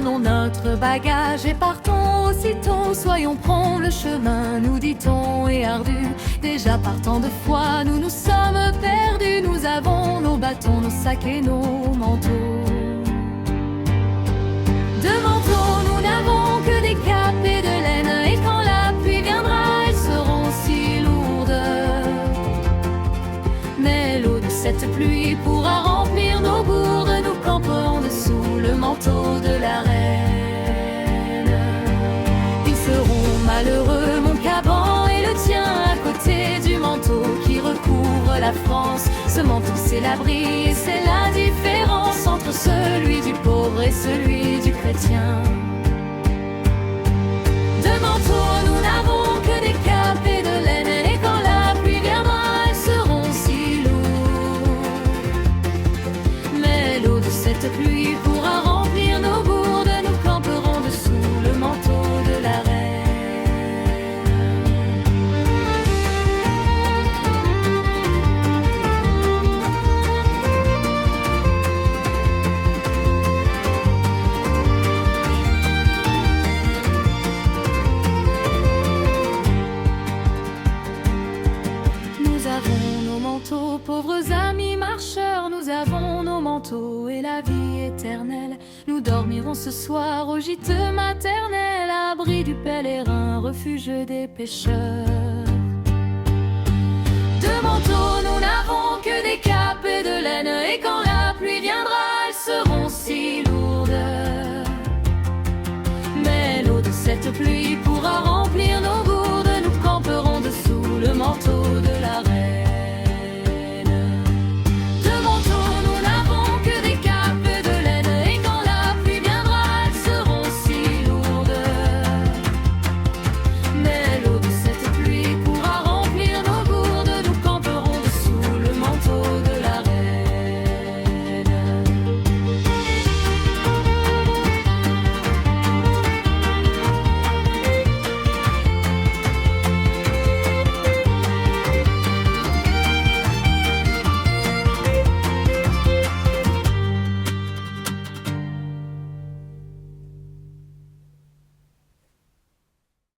prenons notre bagage et partons aussitôt. Soyons prompts, le chemin, nous dit-on, est ardu. Déjà par tant de fois, nous nous sommes perdus. Nous avons nos bâtons, nos sacs et nos manteaux. De manteaux, nous n'avons que des capes et de laine. Et quand la pluie viendra, elles seront si lourdes. Mais l'eau de cette pluie pourra remplir nos gourdes. Nous camperons dessous le manteau de la reine. Ils seront malheureux, mon caban et le tien, à côté du manteau qui recouvre la France. Ce manteau, c'est l'abri et c'est la différence entre celui du pauvre et celui du chrétien. De manteaux, nous n'avons que des capes et de laine. Et quand la pluie viendra, elles seront si lourdes. Mais l'eau de cette pluie pourra remplir nos gourdes. Nous camperons dessous le manteau de la reine. Pauvres amis marcheurs, nous avons nos manteaux et la vie éternelle. Nous dormirons ce soir au gîte maternel, abri du pèlerin, refuge des pécheurs. De manteaux, nous n'avons que des capes et de laine. Et quand la pluie viendra, elles seront si lourdes. Mais l'eau de cette pluie pourra remplir